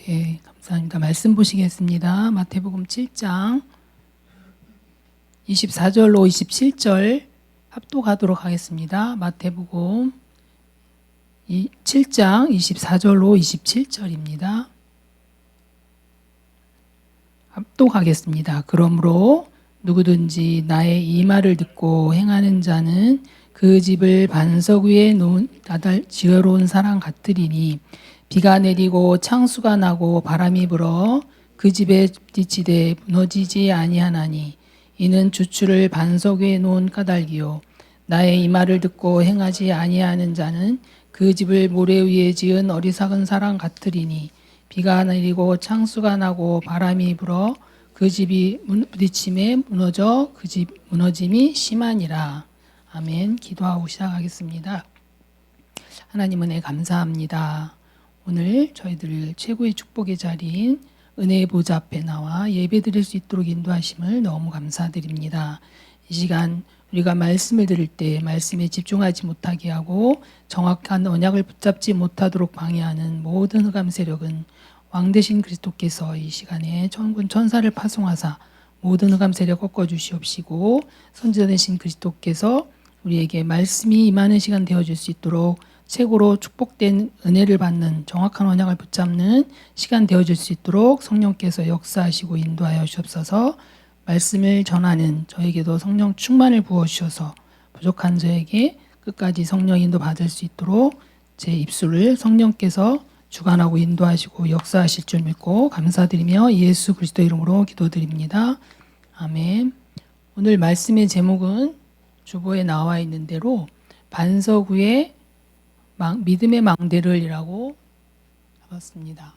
네, 감사합니다. 말씀 보시겠습니다. 마태복음 7장 24절로 27절 합독하도록 하겠습니다. 마태복음 7장 24절로 27절입니다. 합독하겠습니다. 그러므로 누구든지 나의 이 말을 듣고 행하는 자는 그 집을 반석 위에 놓은 지혜로운 사람 같으리니 비가 내리고 창수가 나고 바람이 불어 그 집에 부딪히되 무너지지 아니하나니 이는 주추를 반석 위에 놓은 까닭이요 나의 이 말을 듣고 행하지 아니하는 자는 그 집을 모래 위에 지은 어리석은 사람 같으리니 비가 내리고 창수가 나고 바람이 불어 그 집이 부딪힘에 무너져 그 집 무너짐이 심하니라. 아멘. 기도하고 시작하겠습니다. 하나님 은혜 감사합니다. 오늘 저희들 최고의 축복의 자리인 은혜의 보좌 앞에 나와 예배드릴 수 있도록 인도하심을 너무 감사드립니다. 이 시간 우리가 말씀을 들을 때 말씀에 집중하지 못하게 하고 정확한 언약을 붙잡지 못하도록 방해하는 모든 흑암 세력은 왕 되신 그리스도께서 이 시간에 천군 천사를 파송하사 모든 흑암 세력 꺾어 주시옵시고 선지자 되신 그리스도께서 우리에게 말씀이 임하는 시간 되어줄 수 있도록 최고로 축복된 은혜를 받는 정확한 언약을 붙잡는 시간 되어줄 수 있도록 성령께서 역사하시고 인도하여 주옵소서. 말씀을 전하는 저에게도 성령 충만을 부어주셔서 부족한 저에게 끝까지 성령 인도 받을 수 있도록 제 입술을 성령께서 주관하고 인도하시고 역사하실 줄 믿고 감사드리며 예수 그리스도 이름으로 기도드립니다. 아멘. 오늘 말씀의 제목은 주보에 나와 있는 대로 반석 위에 믿음의 망대를 이라고 잡았습니다.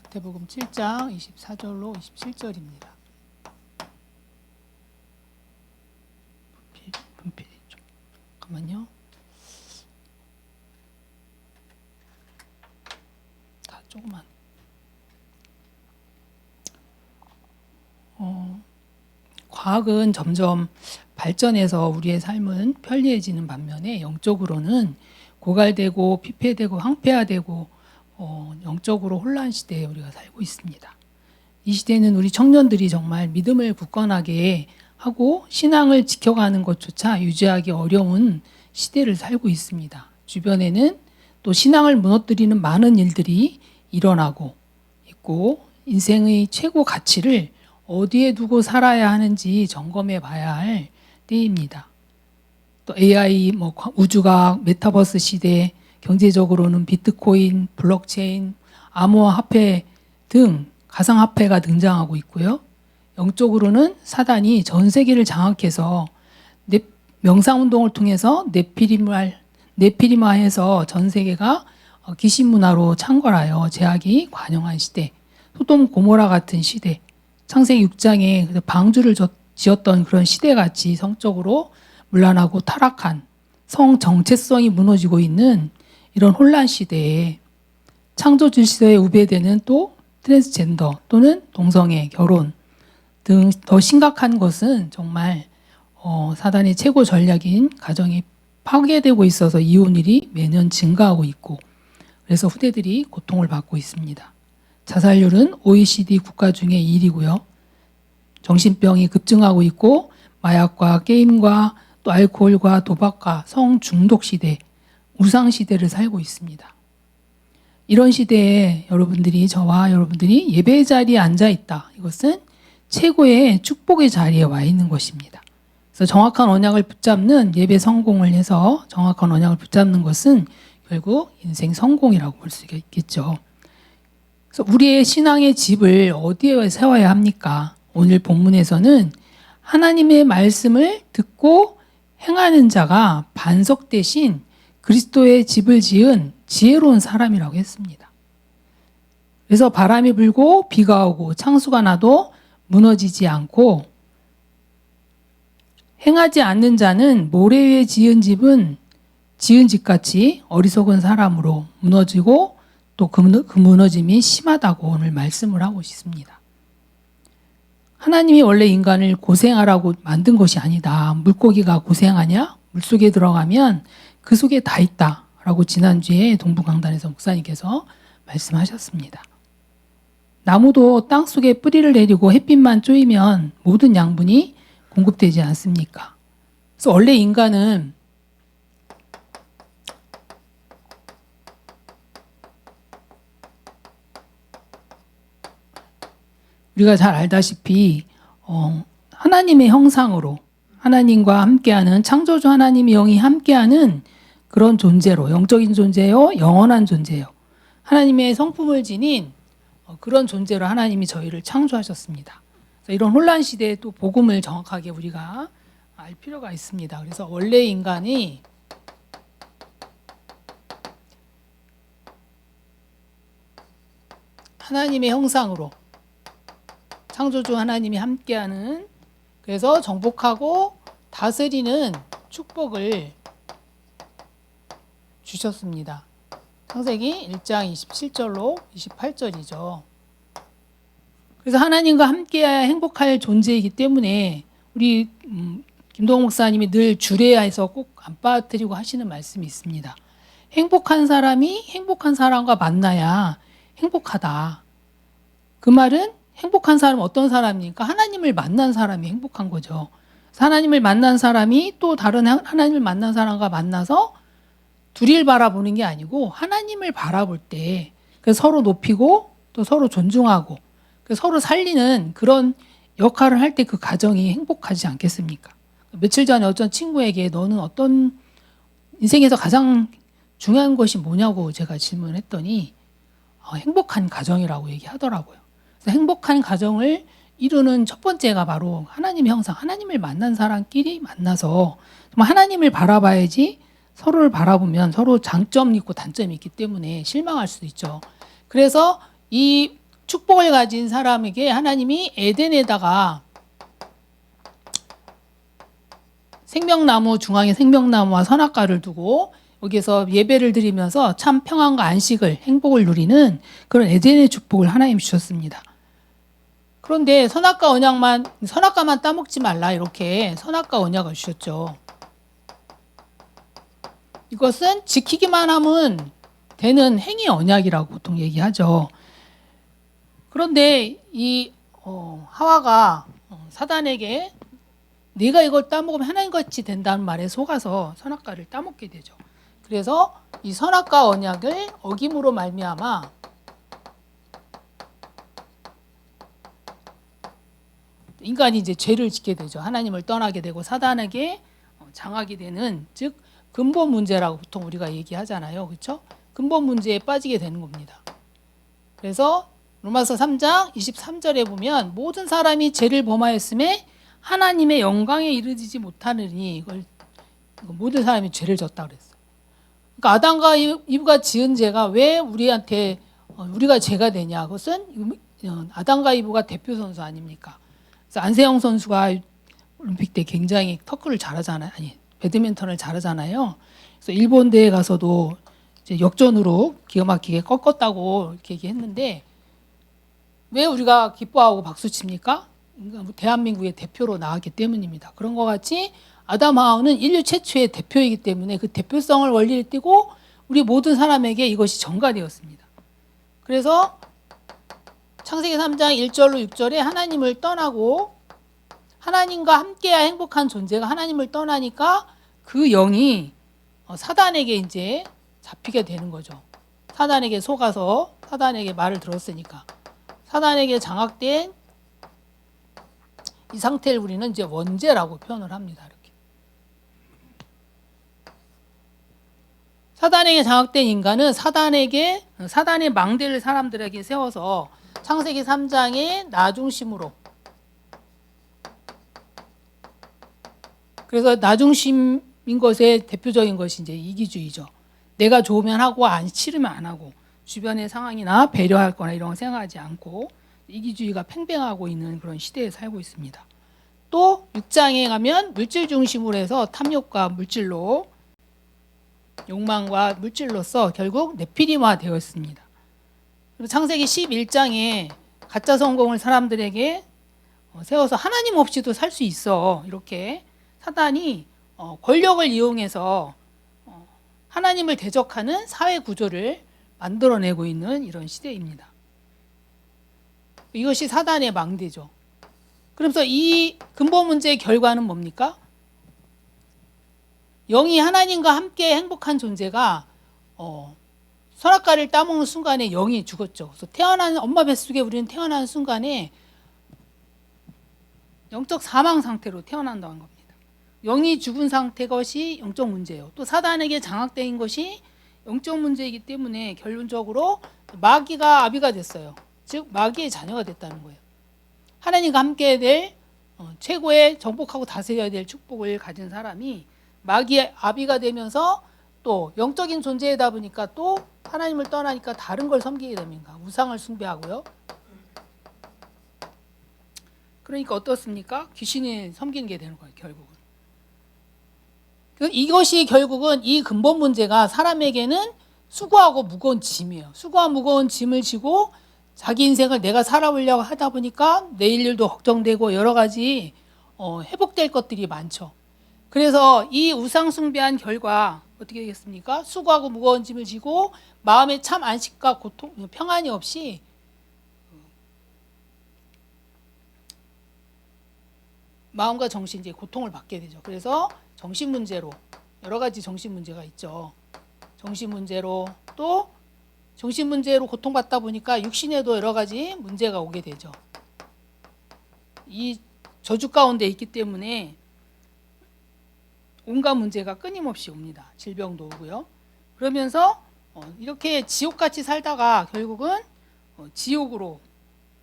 마태복음 7장 24절로 27절입니다. 분필이 좀 잠깐만요. 다 조금만. 과학은 점점 발전해서 우리의 삶은 편리해지는 반면에 영적으로는 고갈되고 피폐되고 황폐화되고 영적으로 혼란 시대에 우리가 살고 있습니다. 이 시대는 우리 청년들이 정말 믿음을 굳건하게 하고 신앙을 지켜가는 것조차 유지하기 어려운 시대를 살고 있습니다. 주변에는 또 신앙을 무너뜨리는 많은 일들이 일어나고 있고 인생의 최고 가치를 어디에 두고 살아야 하는지 점검해 봐야 할 때입니다. 또 AI, 우주과학, 메타버스 시대, 경제적으로는 비트코인, 블록체인, 암호화폐 등 가상화폐가 등장하고 있고요. 영적으로는 사단이 전 세계를 장악해서 명상운동을 통해서 네피림화해서 전 세계가 귀신문화로 창궐하여 제약이 관영한 시대, 소돔 고모라 같은 시대, 창세기 6장에 방주를 지었던 그런 시대같이 성적으로 문란하고 타락한 성 정체성이 무너지고 있는 이런 혼란 시대에 창조 질서에 우배되는 또 트랜스젠더 또는 동성애, 결혼 등 더 심각한 것은 정말 사단의 최고 전략인 가정이 파괴되고 있어서 이혼율이 매년 증가하고 있고 그래서 후대들이 고통을 받고 있습니다. 자살률은 OECD 국가 중에 1위고요. 정신병이 급증하고 있고 마약과 게임과 또 알코올과 도박과 성중독 시대, 우상 시대를 살고 있습니다. 이런 시대에 저와 여러분들이 예배의 자리에 앉아 있다. 이것은 최고의 축복의 자리에 와 있는 것입니다. 그래서 정확한 언약을 붙잡는 예배 성공을 해서 정확한 언약을 붙잡는 것은 결국 인생 성공이라고 볼 수 있겠죠. 그래서 우리의 신앙의 집을 어디에 세워야 합니까? 오늘 본문에서는 하나님의 말씀을 듣고 행하는 자가 반석 대신 그리스도의 집을 지은 지혜로운 사람이라고 했습니다. 그래서 바람이 불고 비가 오고 창수가 나도 무너지지 않고 행하지 않는 자는 모래 위에 지은 집같이 어리석은 사람으로 무너지고 또 그 무너짐이 심하다고 오늘 말씀을 하고 있습니다. 하나님이 원래 인간을 고생하라고 만든 것이 아니다. 물고기가 고생하냐? 물속에 들어가면 그 속에 다 있다라고 지난주에 동부강단에서 목사님께서 말씀하셨습니다. 나무도 땅 속에 뿌리를 내리고 햇빛만 쪼이면 모든 양분이 공급되지 않습니까? 그래서 원래 인간은 우리가 잘 알다시피 하나님의 형상으로 하나님과 함께하는 창조주 하나님의 영이 함께하는 그런 존재로 영적인 존재요, 영원한 존재요. 하나님의 성품을 지닌 그런 존재로 하나님이 저희를 창조하셨습니다. 그래서 이런 혼란 시대에 또 복음을 정확하게 우리가 알 필요가 있습니다. 그래서 원래 인간이 하나님의 형상으로 창조주 하나님이 함께하는 그래서 정복하고 다스리는 축복을 주셨습니다. 창세기 1장 27절로 28절이죠. 그래서 하나님과 함께해야 행복할 존재이기 때문에 우리 김동욱 목사님이 늘 주례해서 꼭 안 빠뜨리고 하시는 말씀이 있습니다. 행복한 사람이 행복한 사람과 만나야 행복하다. 그 말은 행복한 사람은 어떤 사람입니까? 하나님을 만난 사람이 행복한 거죠. 하나님을 만난 사람이 또 다른 하나님을 만난 사람과 만나서 둘이를 바라보는 게 아니고 하나님을 바라볼 때 서로 높이고 또 서로 존중하고 서로 살리는 그런 역할을 할 때 그 가정이 행복하지 않겠습니까? 며칠 전에 어떤 친구에게 너는 어떤 인생에서 가장 중요한 것이 뭐냐고 제가 질문했더니 행복한 가정이라고 얘기하더라고요. 그래서 행복한 가정을 이루는 첫 번째가 바로 하나님의 형상, 하나님을 만난 사람끼리 만나서 정말 하나님을 바라봐야지 서로를 바라보면 서로 장점이 있고 단점이 있기 때문에 실망할 수도 있죠. 그래서 이 축복을 가진 사람에게 하나님이 에덴에다가 생명나무 중앙에 생명나무와 선악과를 두고 여기서 예배를 드리면서 참 평안과 안식을 행복을 누리는 그런 에덴의 축복을 하나님이 주셨습니다. 그런데 선악과만 따먹지 말라 이렇게 선악과 언약을 주셨죠. 이것은 지키기만 하면 되는 행위 언약이라고 보통 얘기하죠. 그런데 이 하와가 사단에게 네가 이걸 따먹으면 하나님같이 된다는 말에 속아서 선악과를 따먹게 되죠. 그래서 이 선악과 언약을 어김으로 말미암아 인간이 이제 죄를 짓게 되죠. 하나님을 떠나게 되고 사단에게 장하게 되는 즉 근본 문제라고 보통 우리가 얘기하잖아요. 그렇죠? 근본 문제에 빠지게 되는 겁니다. 그래서 로마서 3장 23절에 보면 모든 사람이 죄를 범하였음에 하나님의 영광에 이르지 못하느니 이걸 모든 사람이 죄를 졌다 그랬어요. 그러니까 아담과 이브가 지은 죄가 왜 우리가 죄가 되냐? 그것은 아담과 이브가 대표 선수 아닙니까? 그래서 안세영 선수가 올림픽 때 굉장히 터크를 잘하잖아요. 배드민턴을 잘하잖아요. 그래서 일본 대회 가서도 이제 역전으로 기가 막히게 꺾었다고 이렇게 얘기했는데 왜 우리가 기뻐하고 박수 칩니까? 대한민국의 대표로 나왔기 때문입니다. 그런 것 같이 아담 하와는 인류 최초의 대표이기 때문에 그 대표성을 원리를 띠고 우리 모든 사람에게 이것이 전가되었습니다. 그래서 창세기 3장 1절로 6절에 하나님을 떠나고 하나님과 함께해야 행복한 존재가 하나님을 떠나니까 그 영이 사단에게 이제 잡히게 되는 거죠. 사단에게 속아서 사단에게 말을 들었으니까 사단에게 장악된 이 상태를 우리는 이제 원죄라고 표현을 합니다. 이렇게 사단에게 장악된 인간은 사단의 망대를 사람들에게 세워서 창세기 3장의 나 중심으로 그래서 나 중심인 것의 대표적인 것이 이제 이기주의죠. 내가 좋으면 하고 싫으면 안 하고 주변의 상황이나 배려할 거나 이런 거 생각하지 않고 이기주의가 팽배하고 있는 그런 시대에 살고 있습니다. 또 6장에 가면 물질 중심으로 해서 탐욕과 물질로 욕망과 물질로서 결국 네피림화 되었습니다. 그리고 창세기 11장에 가짜 성공을 사람들에게 세워서 하나님 없이도 살 수 있어, 이렇게 사단이 권력을 이용해서 하나님을 대적하는 사회 구조를 만들어내고 있는 이런 시대입니다. 이것이 사단의 망대죠. 그러면서 이 근본 문제의 결과는 뭡니까? 영이 하나님과 함께 행복한 존재가 선악과를 따먹는 순간에 영이 죽었죠. 그래서 태어나는 엄마 뱃속에 우리는 태어나는 순간에 영적 사망 상태로 태어난다는 겁니다. 영이 죽은 상태 것이 영적 문제예요. 또 사단에게 장악된 것이 영적 문제이기 때문에 결론적으로 마귀가 아비가 됐어요. 즉 마귀의 자녀가 됐다는 거예요. 하나님과 함께 될 최고의 정복하고 다스려야 될 축복을 가진 사람이 마귀의 아비가 되면서 또 영적인 존재이다 보니까 또 하나님을 떠나니까 다른 걸 섬기게 됩니다. 우상을 숭배하고요. 그러니까 어떻습니까? 귀신이 섬기는 게 되는 거예요, 결국은. 이것이 결국은 이 근본 문제가 사람에게는 수고하고 무거운 짐이에요. 수고하고 무거운 짐을 지고 자기 인생을 내가 살아보려고 하다 보니까 내일 일도 걱정되고 여러 가지 회복될 것들이 많죠. 그래서 이 우상 숭배한 결과 어떻게 되겠습니까? 수고하고 무거운 짐을 지고 마음에 참 안식과 고통, 평안이 없이 마음과 정신 이제 고통을 받게 되죠. 그래서 정신 문제로 여러 가지 정신 문제가 있죠. 정신 문제로 또 정신 문제로 고통받다 보니까 육신에도 여러 가지 문제가 오게 되죠. 이 저주 가운데 있기 때문에 온갖 문제가 끊임없이 옵니다. 질병도 오고요. 그러면서 이렇게 지옥같이 살다가 결국은 지옥으로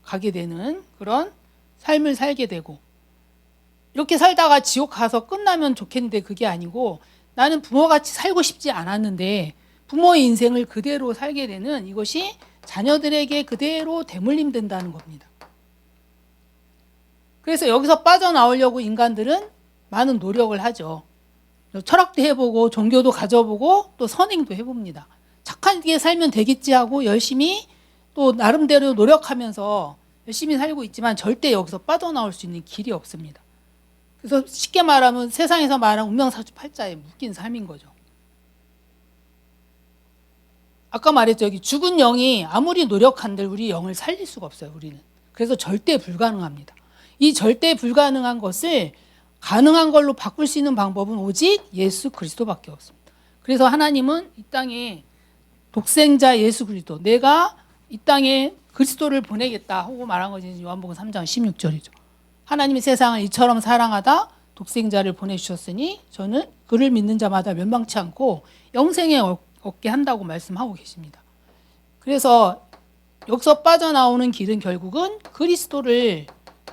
가게 되는 그런 삶을 살게 되고, 이렇게 살다가 지옥 가서 끝나면 좋겠는데 그게 아니고 나는 부모같이 살고 싶지 않았는데 부모의 인생을 그대로 살게 되는, 이것이 자녀들에게 그대로 대물림 된다는 겁니다. 그래서 여기서 빠져나오려고 인간들은 많은 노력을 하죠. 철학도 해보고 종교도 가져보고 또 선행도 해봅니다. 착하게 살면 되겠지 하고 열심히 또 나름대로 노력하면서 열심히 살고 있지만 절대 여기서 빠져나올 수 있는 길이 없습니다. 그래서 쉽게 말하면 세상에서 말하는 운명사주팔자에 묶인 삶인 거죠. 아까 말했죠. 여기 죽은 영이 아무리 노력한들 우리 영을 살릴 수가 없어요, 우리는. 그래서 절대 불가능합니다. 이 절대 불가능한 것을 가능한 걸로 바꿀 수 있는 방법은 오직 예수 그리스도밖에 없습니다. 그래서 하나님은 이 땅에 독생자 예수 그리스도, 내가 이 땅에 그리스도를 보내겠다 하고 말한 것이 요한복음 3장 16절이죠. 하나님이 세상을 이처럼 사랑하다 독생자를 보내주셨으니 저는 그를 믿는 자마다 멸망치 않고 영생에 얻게 한다고 말씀하고 계십니다. 그래서 여기서 빠져나오는 길은 결국은 그리스도를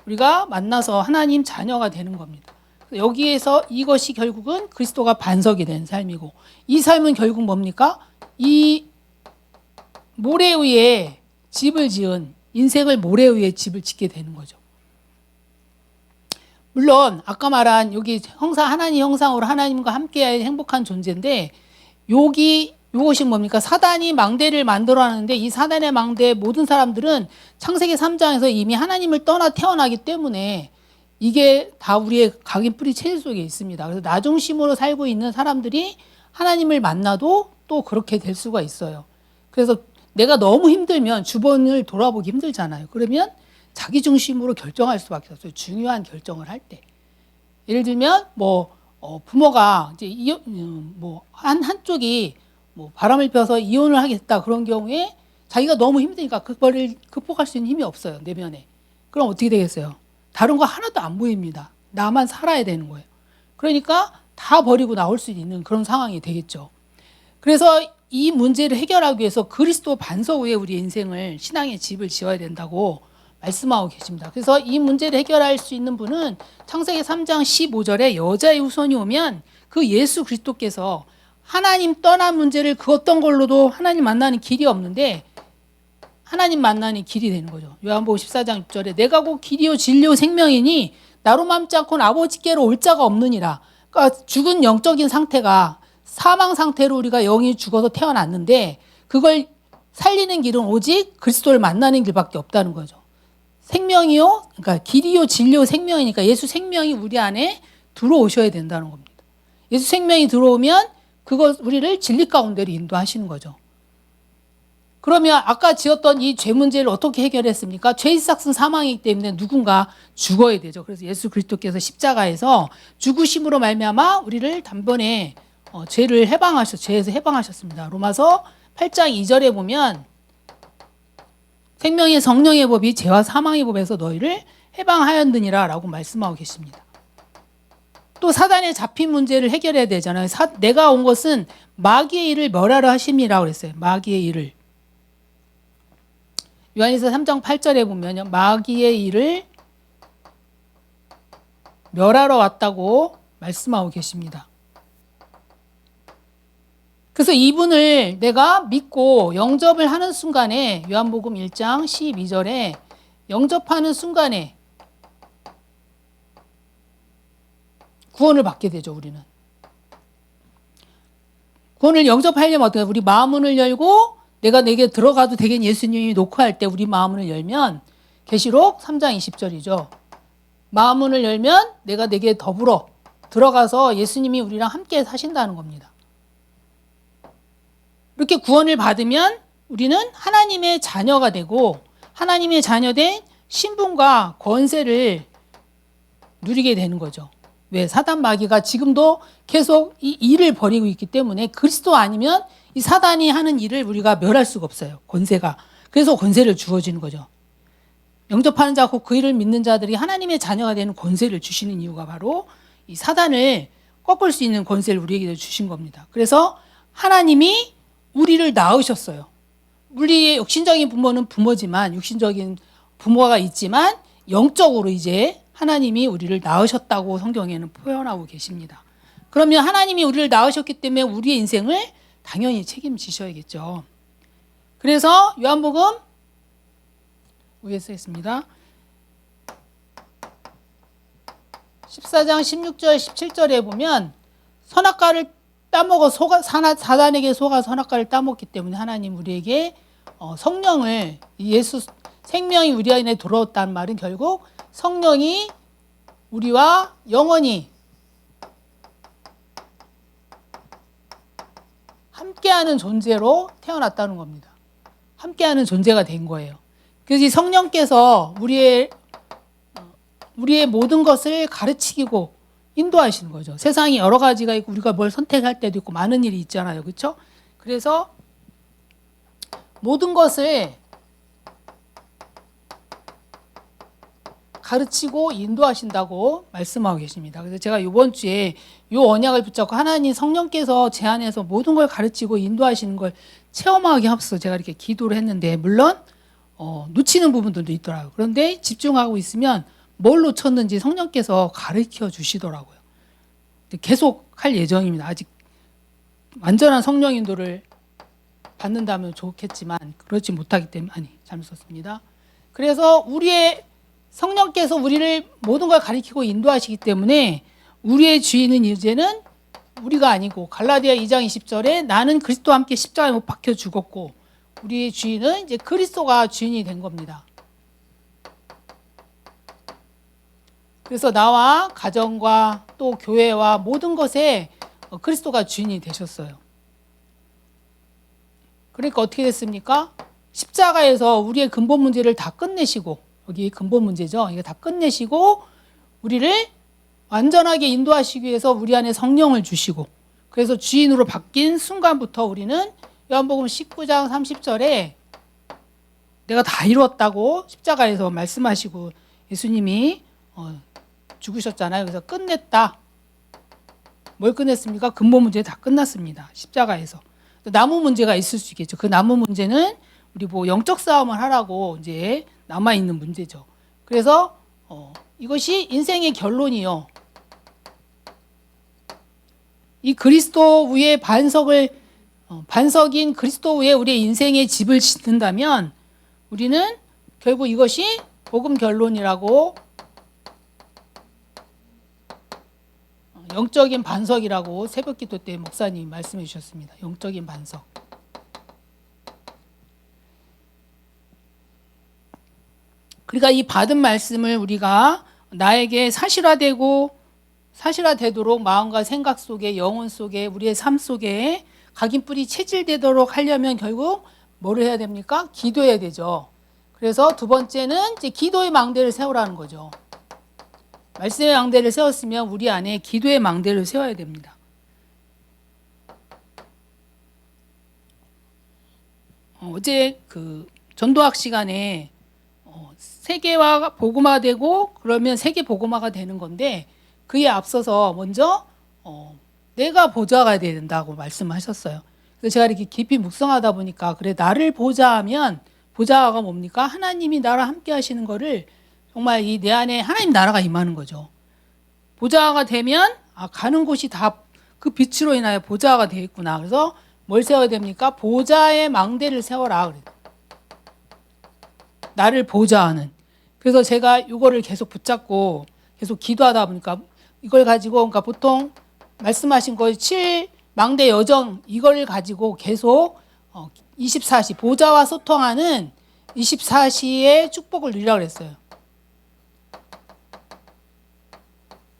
우리가 만나서 하나님 자녀가 되는 겁니다. 여기에서 이것이 결국은 그리스도가 반석이 된 삶이고, 이 삶은 결국 뭡니까? 이 모래 위에 집을 지은, 인생을 모래 위에 집을 짓게 되는 거죠. 물론 아까 말한 여기 하나님 형상으로 하나님과 함께할 행복한 존재인데, 이것이 뭡니까? 사단이 망대를 만들어내는데 이 사단의 망대의 모든 사람들은 창세기 3장에서 이미 하나님을 떠나 태어나기 때문에 이게 다 우리의 각인 뿌리 체질 속에 있습니다. 그래서 나 중심으로 살고 있는 사람들이 하나님을 만나도 또 그렇게 될 수가 있어요. 그래서 내가 너무 힘들면 주변을 돌아보기 힘들잖아요. 그러면 자기 중심으로 결정할 수밖에 없어요. 중요한 결정을 할 때. 예를 들면 부모가 이제 한쪽이 바람을 펴서 이혼을 하겠다, 그런 경우에 자기가 너무 힘드니까 그거를 극복할 수 있는 힘이 없어요, 내면에. 그럼 어떻게 되겠어요? 다른 거 하나도 안 보입니다. 나만 살아야 되는 거예요. 그러니까 다 버리고 나올 수 있는 그런 상황이 되겠죠. 그래서 이 문제를 해결하기 위해서 그리스도 반석 위에 우리 인생을, 신앙의 집을 지어야 된다고 말씀하고 계십니다. 그래서 이 문제를 해결할 수 있는 분은 창세기 3장 15절에 여자의 후손이 오면 그 예수 그리스도께서, 하나님 떠난 문제를 그 어떤 걸로도 하나님 만나는 길이 없는데 하나님 만나는 길이 되는 거죠. 요한복음 14장 6절에 내가 곧 길이요 진리요 생명이니 나로 맘지 않고는 아버지께로 올 자가 없느니라. 그러니까 죽은 영적인 상태가 사망 상태로 우리가 영이 죽어서 태어났는데 그걸 살리는 길은 오직 그리스도를 만나는 길밖에 없다는 거죠. 생명이요, 그러니까 길이요, 진리요, 생명이니까 예수 생명이 우리 안에 들어오셔야 된다는 겁니다. 예수 생명이 들어오면 그것 우리를 진리 가운데로 인도하시는 거죠. 그러면 아까 지었던 이 죄 문제를 어떻게 해결했습니까? 죄의 삭은 사망이기 때문에 누군가 죽어야 되죠. 그래서 예수 그리스도께서 십자가에서 죽으심으로 말미암아 우리를 단번에 죄에서 해방하셨습니다. 로마서 8장 2절에 보면 생명의 성령의 법이 죄와 사망의 법에서 너희를 해방하였느니라 라고 말씀하고 계십니다. 또 사단의 잡힌 문제를 해결해야 되잖아요. 내가 온 것은 마귀의 일을 멸하러 하심이라고 그랬어요. 마귀의 일을. 요한일서 3장 8절에 보면 마귀의 일을 멸하러 왔다고 말씀하고 계십니다. 그래서 이분을 내가 믿고 영접을 하는 순간에 요한복음 1장 12절에 영접하는 순간에 구원을 받게 되죠. 우리는. 구원을 영접하려면 어떻게 우리 마음문을 열고 내가 내게 들어가도 되겠니 예수님이 녹화할 때 우리 마음문을 열면 계시록 3장 20절이죠. 마음문을 열면 내가 내게 더불어 들어가서 예수님이 우리랑 함께 사신다는 겁니다. 이렇게 구원을 받으면 우리는 하나님의 자녀가 되고 하나님의 자녀된 신분과 권세를 누리게 되는 거죠. 왜? 사단 마귀가 지금도 계속 이 일을 벌이고 있기 때문에 그리스도 아니면 이 사단이 하는 일을 우리가 멸할 수가 없어요. 권세가. 그래서 권세를 주어지는 거죠. 영접하는 자고 그 일을 믿는 자들이 하나님의 자녀가 되는 권세를 주시는 이유가 바로 이 사단을 꺾을 수 있는 권세를 우리에게 주신 겁니다. 그래서 하나님이 우리를 낳으셨어요. 우리의 육신적인 부모는 부모지만 육신적인 부모가 있지만 영적으로 이제 하나님이 우리를 낳으셨다고 성경에는 표현하고 계십니다. 그러면 하나님이 우리를 낳으셨기 때문에 우리의 인생을 당연히 책임지셔야겠죠. 그래서 요한복음 위에 쓰겠습니다. 14장 16절 17절에 보면 선악과를 따먹어 사단에게 속아 선악과를 따먹기 때문에 하나님 우리에게 성령을 예수 생명이 우리 안에 들어왔다는 말은 결국 성령이 우리와 영원히 함께하는 존재로 태어났다는 겁니다. 함께하는 존재가 된 거예요. 그래서 이 성령께서 우리의 모든 것을 가르치고 인도하시는 거죠. 세상이 여러 가지가 있고 우리가 뭘 선택할 때도 있고 많은 일이 있잖아요. 그렇죠? 그래서 모든 것을 가르치고 인도하신다고 말씀하고 계십니다. 그래서 제가 이번 주에 이 언약을 붙잡고 하나님 성령께서 제 안에서 모든 걸 가르치고 인도하시는 걸 체험하게 하셔서 제가 이렇게 기도를 했는데 물론 놓치는 부분들도 있더라고요. 그런데 집중하고 있으면 뭘 놓쳤는지 성령께서 가르쳐 주시더라고요. 계속 할 예정입니다. 아직 완전한 성령 인도를 받는다면 좋겠지만 그렇지 못하기 때문에 잘못 썼습니다. 그래서 우리의 성령께서 우리를 모든 걸 가르치고 인도하시기 때문에 우리의 주인은 이제는 우리가 아니고 갈라디아 2장 20절에 나는 그리스도와 함께 십자가에 못 박혀 죽었고 우리의 주인은 이제 그리스도가 주인이 된 겁니다. 그래서 나와 가정과 또 교회와 모든 것에 그리스도가 주인이 되셨어요. 그러니까 어떻게 됐습니까? 십자가에서 우리의 근본 문제를 다 끝내시고 여기 근본 문제죠. 이거 다 끝내시고 우리를 완전하게 인도하시기 위해서 우리 안에 성령을 주시고 그래서 주인으로 바뀐 순간부터 우리는 요한복음 19장 30절에 내가 다 이루었다고 십자가에서 말씀하시고 예수님이 죽으셨잖아요. 그래서 끝냈다. 뭘 끝냈습니까? 근본 문제 다 끝났습니다. 십자가에서. 나무 문제가 있을 수 있겠죠. 그 나무 문제는 우리 영적 싸움을 하라고 이제 남아있는 문제죠. 그래서 이것이 인생의 결론이요. 이 그리스도 위에 반석인 그리스도 위에 우리의 인생의 집을 짓는다면 우리는 결국 이것이 복음 결론이라고 영적인 반석이라고 새벽기도 때 목사님이 말씀해 주셨습니다. 영적인 반석. 그러니까 이 받은 말씀을 우리가 나에게 사실화되도록 마음과 생각 속에, 영혼 속에, 우리의 삶 속에 각인뿔이 체질되도록 하려면 결국 뭐를 해야 됩니까? 기도해야 되죠. 그래서 두 번째는 이제 기도의 망대를 세우라는 거죠. 말씀의 망대를 세웠으면 우리 안에 기도의 망대를 세워야 됩니다. 어제 그 전도학 시간에 세계화 복음화 되고 그러면 세계 복음화가 되는 건데 그에 앞서서 먼저 내가 보좌가 돼야 된다고 말씀하셨어요. 그래서 제가 이렇게 깊이 묵상하다 보니까 그래 나를 보좌하면 보좌가 뭡니까? 하나님이 나랑 함께 하시는 거를 정말 이 내 안에 하나님 나라가 임하는 거죠. 보좌가 되면 가는 곳이 다 그 빛으로 인하여 보좌가 되어 있구나. 그래서 뭘 세워야 됩니까? 보좌의 망대를 세워라. 그래요. 나를 보좌하는. 그래서 제가 이거를 계속 붙잡고 계속 기도하다 보니까 이걸 가지고 그러니까 보통 말씀하신 거 7망대 여정 이걸 가지고 계속 24시 보좌와 소통하는 24시의 축복을 누리라고 그랬어요.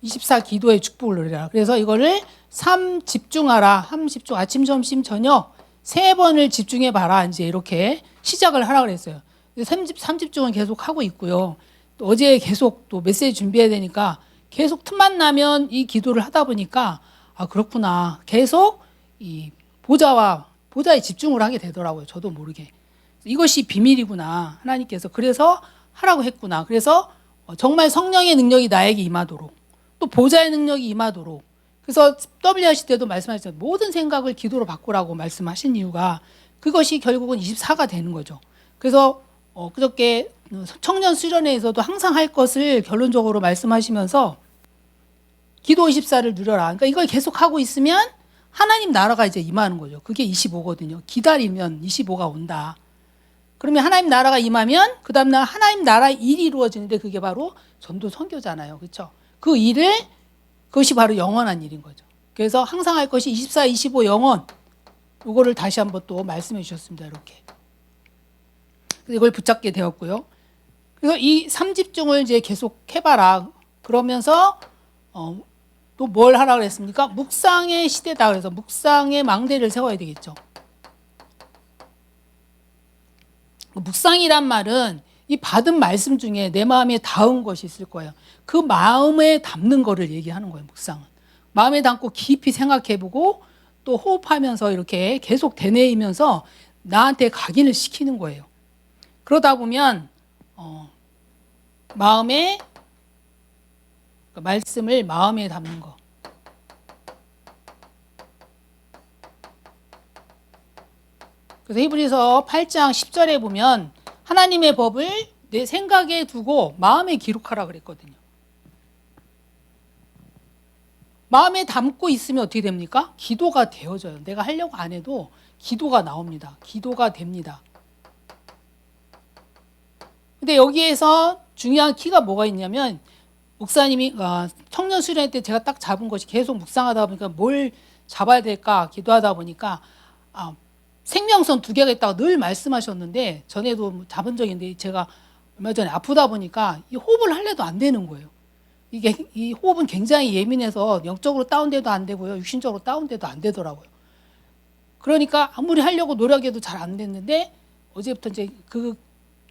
24 기도의 축복을 누리라. 그래서 이거를 3 집중하라. 3 집중 아침 점심 저녁 3번을 집중해 봐라. 이제 이렇게 시작을 하라 그랬어요. 3 집중은 계속 하고 있고요. 또 어제 계속 또 메시지 준비해야 되니까 계속 틈만 나면 이 기도를 하다 보니까 그렇구나. 계속 이 보좌에 집중을 하게 되더라고요. 저도 모르게. 이것이 비밀이구나. 하나님께서 그래서 하라고 했구나. 그래서 정말 성령의 능력이 나에게 임하도록 또 보좌의 능력이 임하도록 그래서 WRC 때도 말씀하셨죠. 모든 생각을 기도로 바꾸라고 말씀하신 이유가 그것이 결국은 24가 되는 거죠. 그래서 그저께 청년 수련회에서도 항상 할 것을 결론적으로 말씀하시면서 기도 24를 누려라. 그러니까 이걸 계속하고 있으면 하나님 나라가 이제 임하는 거죠. 그게 25거든요. 기다리면 25가 온다. 그러면 하나님 나라가 임하면 그 다음날 하나님 나라 일이 이루어지는데 그게 바로 전도 선교잖아요. 그렇죠? 그 일을 그것이 바로 영원한 일인 거죠. 그래서 항상 할 것이 24, 25 영원. 이거를 다시 한번 또 말씀해 주셨습니다. 이렇게. 이걸 붙잡게 되었고요. 그래서 이 3집중을 이제 계속 해봐라. 그러면서 또 뭘 하라 그랬습니까? 묵상의 시대다. 그래서 묵상의 망대를 세워야 되겠죠. 묵상이란 말은 이 받은 말씀 중에 내 마음에 닿은 것이 있을 거예요. 그 마음에 담는 거를 얘기하는 거예요. 묵상은. 마음에 담고 깊이 생각해보고 또 호흡하면서 이렇게 계속 되뇌이면서 나한테 각인을 시키는 거예요. 그러다 보면 마음에 말씀을 마음에 담는 거. 그래서 히브리서 8장 10절에 보면 하나님의 법을 내 생각에 두고 마음에 기록하라 그랬거든요. 마음에 담고 있으면 어떻게 됩니까? 기도가 되어져요. 내가 하려고 안 해도 기도가 나옵니다. 기도가 됩니다. 근데 여기에서 중요한 키가 뭐가 있냐면 목사님이 청년 수련회 때 제가 딱 잡은 것이 계속 묵상하다 보니까 뭘 잡아야 될까 기도하다 보니까 생명선 2개가 있다고 늘 말씀하셨는데 전에도 잡은 적이 있는데 제가 얼마 전에 아프다 보니까 이 호흡을 할래도 안 되는 거예요. 이 호흡은 굉장히 예민해서 영적으로 다운돼도 안 되고요. 육신적으로 다운돼도 안 되더라고요. 그러니까 아무리 하려고 노력해도 잘 안 됐는데 어제부터 이제 그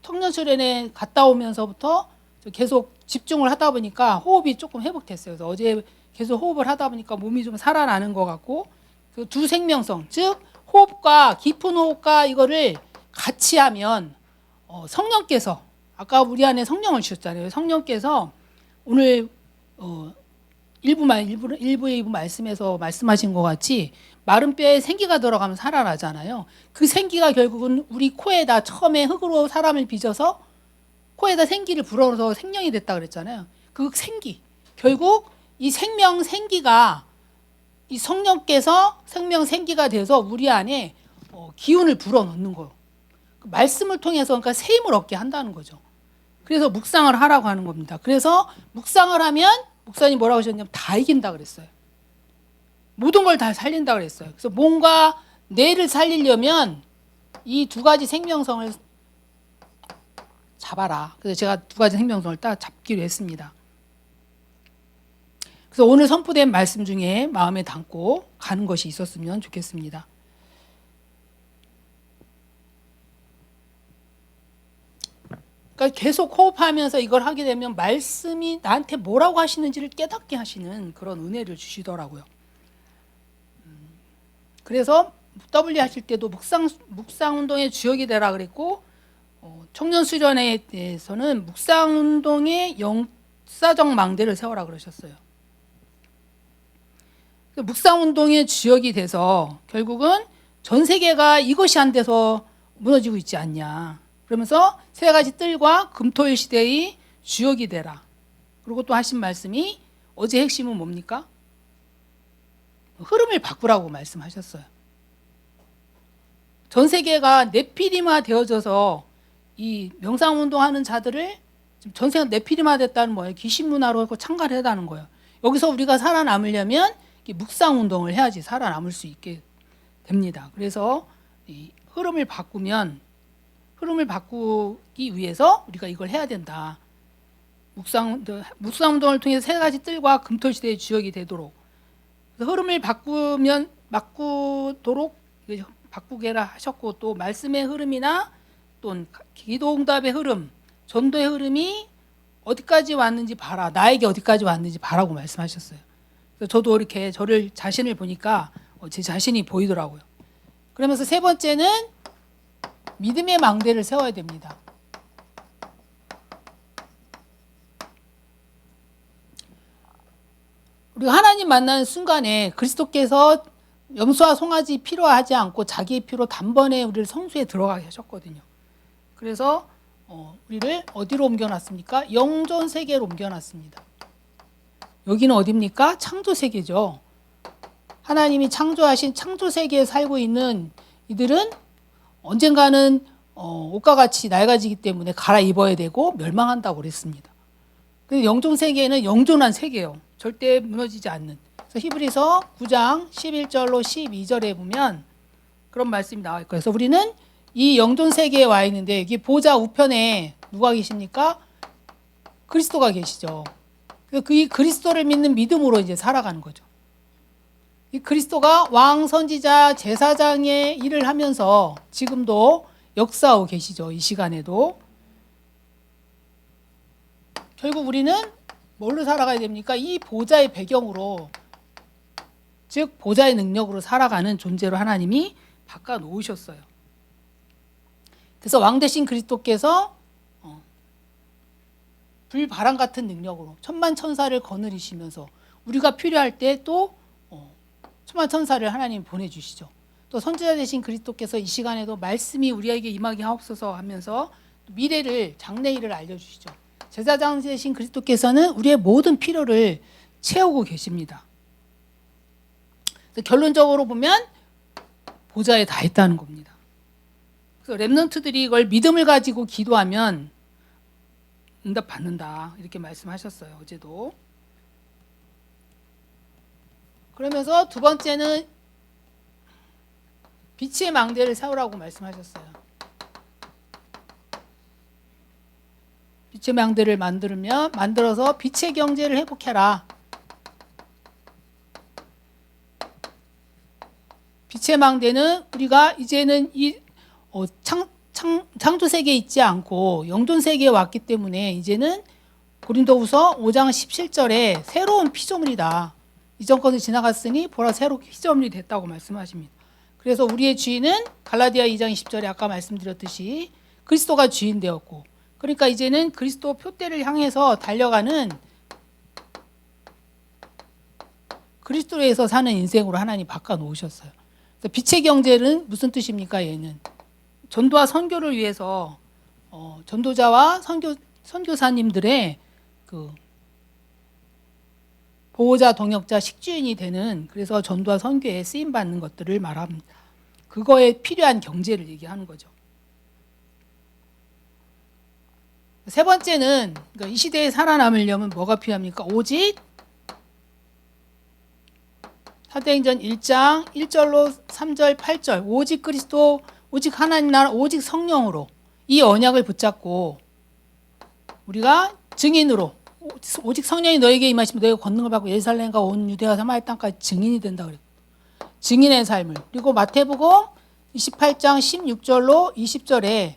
청년 수련회 갔다 오면서부터 계속 집중을 하다 보니까 호흡이 조금 회복됐어요. 그래서 어제 계속 호흡을 하다 보니까 몸이 좀 살아나는 것 같고 그 두 생명성, 즉 호흡과 깊은 호흡과 이거를 같이 하면 성령께서 아까 우리 안에 성령을 주셨잖아요. 성령께서 오늘 1부 말씀에서 말씀하신 것 같이 마른 뼈에 생기가 들어가면 살아나잖아요. 그 생기가 결국은 우리 코에다 처음에 흙으로 사람을 빚어서 코에다 생기를 불어넣어서 생명이 됐다 그랬잖아요. 그 생기 결국 이 생명 생기가 이 성령께서 생명 생기가 돼서 우리 안에 기운을 불어넣는 거예요. 그 말씀을 통해서 그러니까 새 힘을 얻게 한다는 거죠. 그래서 묵상을 하라고 하는 겁니다. 그래서 묵상을 하면 목사님 뭐라고 하셨냐면 다 이긴다 그랬어요. 모든 걸 다 살린다 그랬어요. 그래서 몸과 뇌를 살리려면 이 2가지 생명성을 잡아라. 그래서 제가 두 가지 생명성을 딱 잡기로 했습니다. 그래서 오늘 선포된 말씀 중에 마음에 담고 가는 것이 있었으면 좋겠습니다. 그러니까 계속 호흡하면서 이걸 하게 되면 말씀이 나한테 뭐라고 하시는지를 깨닫게 하시는 그런 은혜를 주시더라고요. 그래서 W 하실 때도 묵상 운동의 주역이 되라 그랬고, 청년 수련회에 대해서는 묵상 운동의 역사적 망대를 세워라 그러셨어요. 묵상 운동의 주역이 돼서 결국은 전 세계가 이것이 안 돼서 무너지고 있지 않냐. 그러면서 세 가지 뜰과 금토일 시대의 주역이 되라. 그리고 또 하신 말씀이 어제 핵심은 뭡니까? 흐름을 바꾸라고 말씀하셨어요. 전 세계가 네피림화 되어져서 이 명상운동하는 자들을 전 세계가 네피림화 됐다는 뭐예요? 귀신문화로 창갈했다는 거예요. 여기서 우리가 살아남으려면 묵상운동을 해야지 살아남을 수 있게 됩니다. 그래서 이 흐름을 바꾸기 위해서 우리가 이걸 해야 된다. 묵상운동을 통해서 세 가지 뜰과 금토시대의 주역이 되도록, 흐름을 바꾸게라 하셨고, 또 말씀의 흐름이나 또 기도응답의 흐름, 전도의 흐름이 어디까지 왔는지 봐라. 나에게 어디까지 왔는지 봐라고 말씀하셨어요. 그래서 저도 이렇게 저를 자신을 보니까 제 자신이 보이더라고요. 그러면서 세 번째는 믿음의 망대를 세워야 됩니다. 우리가 하나님 만나는 순간에 그리스도께서 염소와 송아지 필요하지 않고 자기의 피로 단번에 우리를 성소에 들어가게 하셨거든요. 그래서 우리를 어디로 옮겨놨습니까? 영존 세계로 옮겨놨습니다. 여기는 어디입니까? 창조 세계죠. 하나님이 창조하신 창조 세계에 살고 있는 이들은 언젠가는 옷과 같이 낡아지기 때문에 갈아입어야 되고 멸망한다고 그랬습니다. 그래서 영존 세계는 영존한 세계예요. 절대 무너지지 않는. 그래서 히브리서 9장 11절로 12절에 보면 그런 말씀이 나와 있고, 그래서 우리는 이 영존 세계에 와 있는데 여기 보좌 우편에 누가 계십니까? 그리스도가 계시죠. 그 그리스도를 믿는 믿음으로 이제 살아가는 거죠. 이 그리스도가 왕, 선지자, 제사장의 일을 하면서 지금도 역사하고 계시죠. 이 시간에도. 결국 우리는 뭘로 살아가야 됩니까? 이 보좌의 배경으로, 즉 보좌의 능력으로 살아가는 존재로 하나님이 바꿔 놓으셨어요. 그래서 왕 대신 그리스도께서 불바람 같은 능력으로 천만 천사를 거느리시면서 우리가 필요할 때 또 천만 천사를 하나님 보내주시죠. 또 선지자 되신 그리스도께서 이 시간에도 말씀이 우리에게 임하게 하옵소서 하면서 미래를, 장래일을 알려주시죠. 제사장 되신 그리스도께서는 우리의 모든 필요를 채우고 계십니다. 결론적으로 보면 보좌에 다 있다는 겁니다. 그래서 랩런트들이 이걸 믿음을 가지고 기도하면 응답 받는다, 이렇게 말씀하셨어요. 어제도. 그러면서 두 번째는 빛의 망대를 세우라고 말씀하셨어요. 빛의 망대를 만들어서 빛의 경제를 회복해라. 빛의 망대는 우리가 이제는 이 창조 세계에 있지 않고 영존 세계에 왔기 때문에 이제는 고린도후서 5장 17절에 새로운 피조물이다. 이전 것은 지나갔으니 보라 새로 피조물이 됐다고 말씀하십니다. 그래서 우리의 주인은 갈라디아 2장 20절에 아까 말씀드렸듯이 그리스도가 주인 되었고, 그러니까 이제는 그리스도 표대를 향해서 달려가는 그리스도에서 사는 인생으로 하나님 바꿔 놓으셨어요. 그래서 빛의 경제는 무슨 뜻입니까? 얘는 전도와 선교를 위해서 전도자와 선교사님들의 그 보호자, 동역자, 식주인이 되는, 그래서 전도와 선교에 쓰임 받는 것들을 말합니다. 그거에 필요한 경제를 얘기하는 거죠. 세 번째는, 그러니까 이 시대에 살아남으려면 뭐가 필요합니까? 오직 사도행전 1장 1절로 3절 8절 오직 그리스도, 오직 하나님 나라, 오직 성령으로 이 언약을 붙잡고 우리가 증인으로 오직 성령이 너에게 임하시면 너희가 권능을 받고 예루살렘과 온 유대와 사마리아 땅까지 증인이 된다 그랬고 증인의 삶을. 그리고 마태복음 28장 16절로 20절에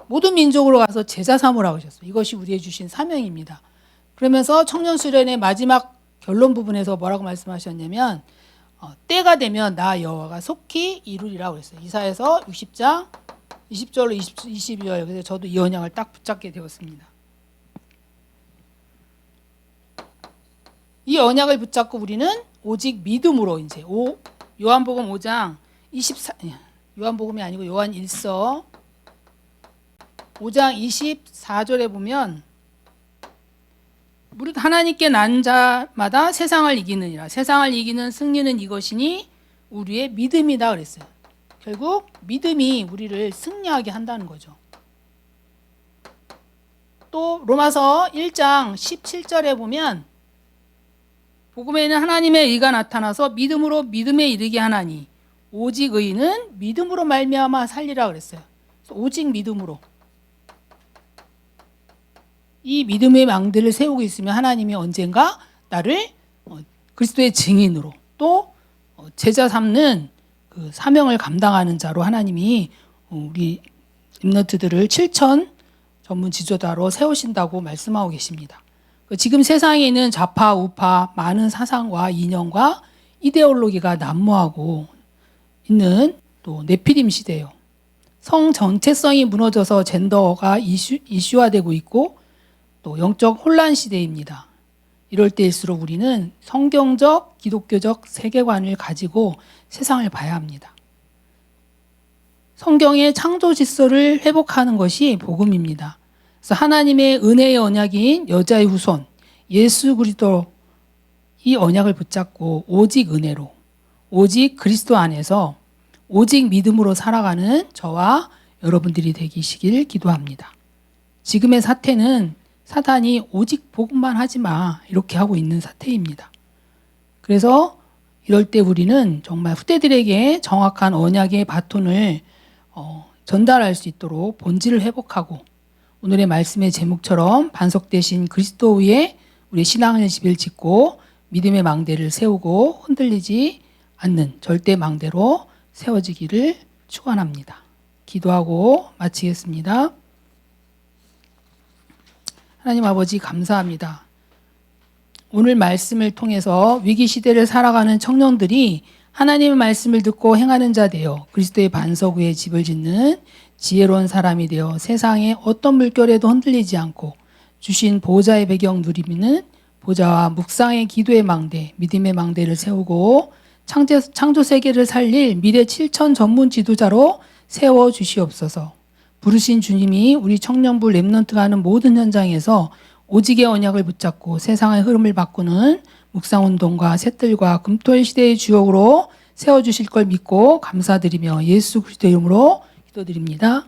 모든 민족으로 가서 제자 삼으라고 하셨어요. 이것이 우리의 주신 사명입니다. 그러면서 청년 수련의 마지막 결론 부분에서 뭐라고 말씀하셨냐면 때가 되면 나 여호와가 속히 이루리라고 그랬어요. 이사야서 60장 20절로 22절. 그래서 저도 이 언약을 딱 붙잡게 되었습니다. 이 언약을 붙잡고 우리는 오직 믿음으로 이제 요한복음 5장 24 요한복음이 아니고 요한 1서 5장 24절에 보면 우리 하나님께 난 자마다 세상을 이기느니라. 세상을 이기는 승리는 이것이니 우리의 믿음이다 그랬어요. 결국 믿음이 우리를 승리하게 한다는 거죠. 또 로마서 1장 17절에 보면 복음에는 하나님의 의가 나타나서 믿음으로 믿음에 이르게 하나니 오직 의인은 믿음으로 말미암아 살리라 그랬어요. 오직 믿음으로. 이 믿음의 망대를 세우고 있으면 하나님이 언젠가 나를 그리스도의 증인으로 또 제자 삼는 그 사명을 감당하는 자로 하나님이 우리 렘넌트들을 7천 전문 지도자로 세우신다고 말씀하고 계십니다. 지금 세상에 있는 좌파, 우파, 많은 사상과 이념과 이데올로기가 난무하고 있는 또 네피림 시대예요. 성 정체성이 무너져서 젠더가 이슈화되고 있고 또 영적 혼란 시대입니다. 이럴 때일수록 우리는 성경적, 기독교적 세계관을 가지고 세상을 봐야 합니다. 성경의 창조 질서를 회복하는 것이 복음입니다. 그래서 하나님의 은혜의 언약인 여자의 후손 예수 그리스도 이 언약을 붙잡고 오직 은혜로 오직 그리스도 안에서 오직 믿음으로 살아가는 저와 여러분들이 되시길 기도합니다. 지금의 사태는 사단이 오직 복음만 하지 마 이렇게 하고 있는 사태입니다. 그래서 이럴 때 우리는 정말 후대들에게 정확한 언약의 바톤을 전달할 수 있도록 본질을 회복하고 오늘의 말씀의 제목처럼 반석되신 그리스도 위에 우리 신앙의 집을 짓고 믿음의 망대를 세우고 흔들리지 않는 절대 망대로 세워지기를 축원합니다. 기도하고 마치겠습니다. 하나님 아버지 감사합니다. 오늘 말씀을 통해서 위기 시대를 살아가는 청년들이 하나님의 말씀을 듣고 행하는 자 되어 그리스도의 반석 위에 집을 짓는 지혜로운 사람이 되어 세상의 어떤 물결에도 흔들리지 않고 주신 보호자의 배경 누리미는 보좌와 묵상의 기도의 망대, 믿음의 망대를 세우고 창조 세계를 살릴 미래 7천 전문 지도자로 세워 주시옵소서. 부르신 주님이 우리 청년부 렘넌트가 하는 모든 현장에서 오직의 언약을 붙잡고 세상의 흐름을 바꾸는 묵상운동과 셋들과 금토일 시대의 주역으로 세워주실 걸 믿고 감사드리며 예수 그리스도 이름으로 기도드립니다.